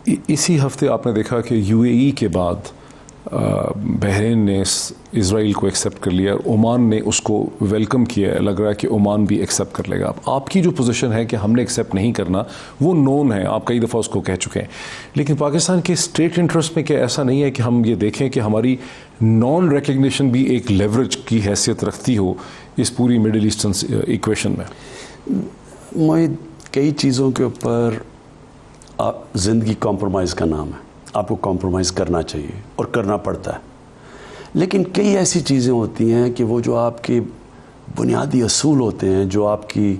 اسی ہفتے آپ نے دیکھا کہ UAE کے بعد بحرین نے اسرائیل کو ایکسیپٹ کر لیا اور عمان نے اس کو ویلکم کیا ہے. لگ رہا ہے کہ عمان بھی ایکسیپٹ کر لے گا. اب آپ کی جو پوزیشن ہے کہ ہم نے ایکسیپٹ نہیں کرنا وہ نون ہے, آپ کئی دفعہ اس کو کہہ چکے ہیں, لیکن پاکستان کے اسٹیٹ انٹرسٹ میں کیا ایسا نہیں ہے کہ ہم یہ دیکھیں کہ ہماری نان ریکگنیشن بھی ایک لیوریج کی حیثیت رکھتی ہو اس پوری مڈل ایسٹرن ایکویشن میں؟ معید, کئی چیزوں کے اوپر زندگی کمپرومائز کا نام ہے. آپ کو کمپرومائز کرنا چاہیے اور کرنا پڑتا ہے, لیکن کئی ایسی چیزیں ہوتی ہیں کہ وہ جو آپ کے بنیادی اصول ہوتے ہیں, جو آپ کی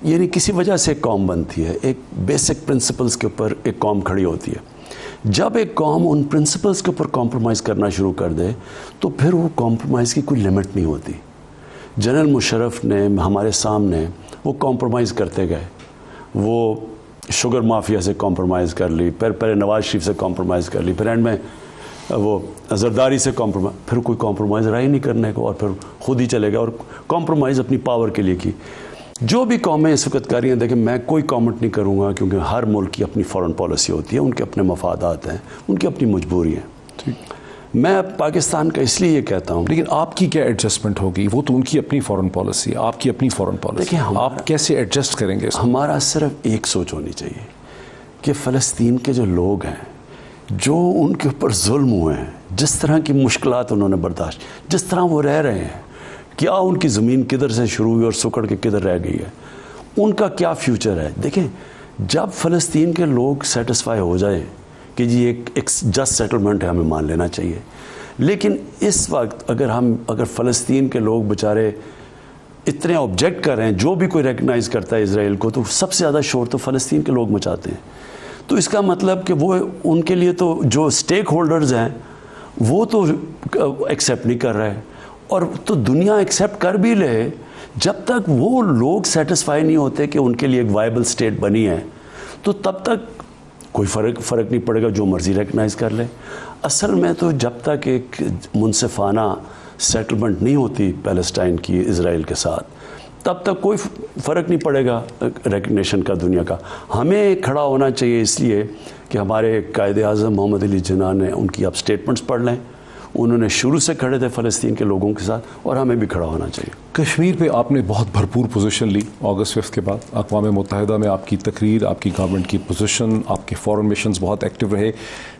یعنی کسی وجہ سے ایک قوم بنتی ہے, ایک بیسک پرنسپلز کے اوپر ایک قوم کھڑی ہوتی ہے. جب ایک قوم ان پرنسپلز کے اوپر کمپرومائز کرنا شروع کر دے تو پھر وہ کمپرومائز کی کوئی لمٹ نہیں ہوتی. جنرل مشرف نے ہمارے سامنے وہ کمپرومائز کرتے گئے, وہ شوگر مافیا سے کمپرومائز کر لی, پہلے نواز شریف سے کمپرومائز کر لی, پھر اینڈ میں وہ زرداری سے کمپرومائز, پھر کوئی کمپرومائز رہا ہی نہیں کرنے کو, اور پھر خود ہی چلے گئے اور کمپرومائز اپنی پاور کے لیے کی. جو بھی قومیں اس وقت کر رہی ہیں, دیکھیں میں کوئی کامنٹ نہیں کروں گا کیونکہ ہر ملک کی اپنی فارن پالیسی ہوتی ہے, ان کے اپنے مفادات ہیں, ان کی اپنی مجبوری ہیں. میں پاکستان کا اس لیے یہ کہتا ہوں. لیکن آپ کی کیا ایڈجسٹمنٹ ہوگی؟ وہ تو ان کی اپنی فارن پالیسی, آپ کی اپنی فارن پالیسی. دیکھیں آپ کیسے ایڈجسٹ کریں گے؟ ہمارا صرف ایک سوچ ہونی چاہیے کہ فلسطین کے جو لوگ ہیں, جو ان کے اوپر ظلم ہوئے ہیں, جس طرح کی مشکلات انہوں نے برداشت, جس طرح وہ رہ رہے ہیں, کیا ان کی زمین کدھر سے شروع ہوئی اور سکڑ کے کدھر رہ گئی ہے, ان کا کیا فیوچر ہے. دیکھیں جب فلسطین کے لوگ سیٹسفائی ہو جائیں کہ جی ایک جسٹ سیٹلمنٹ ہے, ہمیں مان لینا چاہیے. لیکن اس وقت اگر فلسطین کے لوگ بیچارے اتنے آبجیکٹ کر رہے ہیں, جو بھی کوئی ریکگنائز کرتا ہے اسرائیل کو, تو سب سے زیادہ شور تو فلسطین کے لوگ مچاتے ہیں. تو اس کا مطلب کہ وہ ان کے لیے تو جو اسٹیک ہولڈرز ہیں وہ تو ایکسیپٹ نہیں کر رہے, اور تو دنیا ایکسیپٹ کر بھی لے, جب تک وہ لوگ سیٹسفائی نہیں ہوتے کہ ان کے لیے ایک وائبل اسٹیٹ بنی ہے, تو تب تک کوئی فرق نہیں پڑے گا, جو مرضی ریکگنائز کر لے. اصل میں تو جب تک ایک منصفانہ سیٹلمنٹ نہیں ہوتی پیلسٹائن کی اسرائیل کے ساتھ, تب تک کوئی فرق نہیں پڑے گا ریکگنیشن کا دنیا کا. ہمیں کھڑا ہونا چاہیے اس لیے کہ ہمارے قائد اعظم محمد علی جناح نے ان کی آپ سٹیٹمنٹس پڑھ لیں, انہوں نے شروع سے کھڑے تھے فلسطین کے لوگوں کے ساتھ, اور ہمیں بھی کھڑا ہونا چاہیے. کشمیر پہ آپ نے بہت بھرپور پوزیشن لی اگست 5 کے بعد. اقوام متحدہ میں آپ کی تقریر, آپ کی گورنمنٹ کی پوزیشن, آپ کے فورن مشنز بہت ایکٹیو رہے.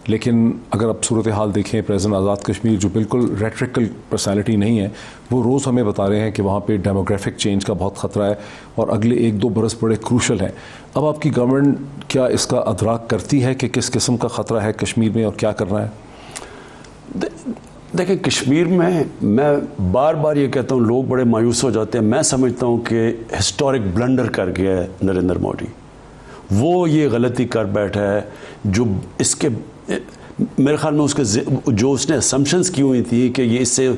لیکن اگر آپ صورتحال دیکھیں, پریزیڈنٹ آزاد کشمیر جو بالکل ریٹریکل پرسنالٹی نہیں ہے, وہ روز ہمیں بتا رہے ہیں کہ وہاں پہ ڈیموگرافک چینج کا بہت خطرہ ہے اور اگلے 1-2 برس بڑے کروشل ہیں. اب آپ کی گورنمنٹ کیا اس کا ادراک کرتی ہے کہ کس قسم کا خطرہ ہے کشمیر میں اور کیا کرنا ہے؟ دیکھیں کشمیر میں بار بار یہ کہتا ہوں, لوگ بڑے مایوس ہو جاتے ہیں. میں سمجھتا ہوں کہ ہسٹورک بلنڈر کر گیا ہے نریندر مودی. وہ یہ غلطی کر بیٹھا ہے جو اس کے میرے خیال میں اس نے اسمپشنز کی ہوئی تھی کہ یہ اس سے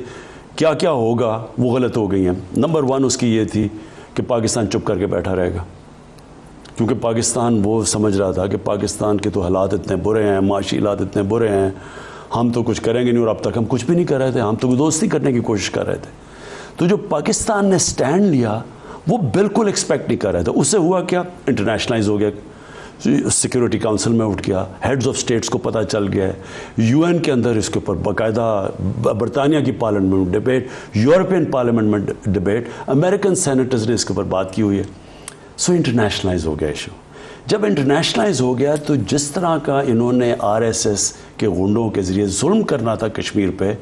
کیا کیا ہوگا, وہ غلط ہو گئی ہیں. نمبر 1 اس کی یہ تھی کہ پاکستان چپ کر کے بیٹھا رہے گا, کیونکہ پاکستان وہ سمجھ رہا تھا کہ پاکستان کے تو حالات اتنے برے ہیں, معاشی حالات اتنے برے ہیں, ہم تو کچھ کریں گے نہیں, اور اب تک ہم کچھ بھی نہیں کر رہے تھے, ہم تو دوستی کرنے کی کوشش کر رہے تھے. تو جو پاکستان نے سٹینڈ لیا وہ بالکل ایکسپیکٹ نہیں کر رہے تھے. اس سے ہوا کیا, انٹرنیشنلائز ہو گیا, سیکیورٹی کاؤنسل میں اٹھ گیا, ہیڈز آف سٹیٹس کو پتہ چل گیا ہے, UN کے اندر اس کے اوپر باقاعدہ برطانیہ کی پارلیمنٹ میں ڈبیٹ, یورپین پارلیمنٹ میں ڈبیٹ, امریکن سینیٹرز نے اس کے اوپر بات کی ہوئی ہے. سو انٹرنیشنلائز ہو گیا ایشو. جب انٹرنیشنلائز ہو گیا تو جس طرح کا انہوں نے RSS کے غنڈوں کے ذریعے ظلم کرنا تھا کشمیر پہ,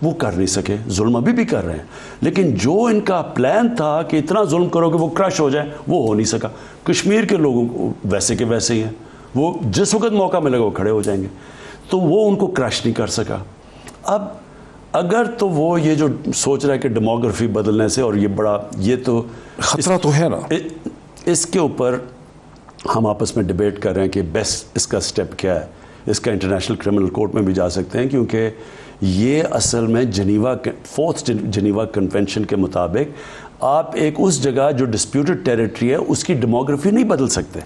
وہ کر نہیں سکے. ظلم ابھی بھی کر رہے ہیں, لیکن جو ان کا پلان تھا کہ اتنا ظلم کرو کہ وہ کرش ہو جائے, وہ ہو نہیں سکا. کشمیر کے لوگوں کو ویسے کے ویسے ہی ہیں, وہ جس وقت موقع ملے گا وہ کھڑے ہو جائیں گے, تو وہ ان کو کرش نہیں کر سکا. اب اگر تو وہ یہ جو سوچ رہا ہے کہ ڈیموگرافی بدلنے سے, اور یہ بڑا یہ تو خطرہ تو ہے نا, اس کے اوپر ہم آپس میں ڈیبیٹ کر رہے ہیں کہ بیسٹ اس کا سٹیپ کیا ہے. اس کا انٹرنیشنل کرمنل کورٹ میں بھی جا سکتے ہیں, کیونکہ یہ اصل میں 4th جنیوا کنونشن کے مطابق آپ ایک اس جگہ جو ڈسپیوٹڈ ٹیریٹری ہے اس کی ڈیموگرافی نہیں بدل سکتے.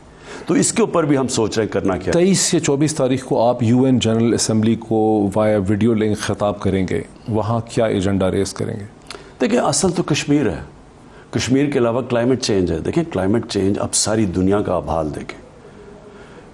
تو اس کے اوپر بھی ہم سوچ رہے ہیں کرنا کیا. 23 یا 24 تاریخ کو آپ UN جنرل اسمبلی کو وائے ویڈیو لنک خطاب کریں گے, وہاں کیا ایجنڈا ریز کریں گے؟ دیکھیں اصل تو کشمیر ہے, کشمیر کے علاوہ کلائمیٹ چینج ہے. دیکھیں کلائمیٹ چینج اب ساری دنیا کا اب حال دیکھیں,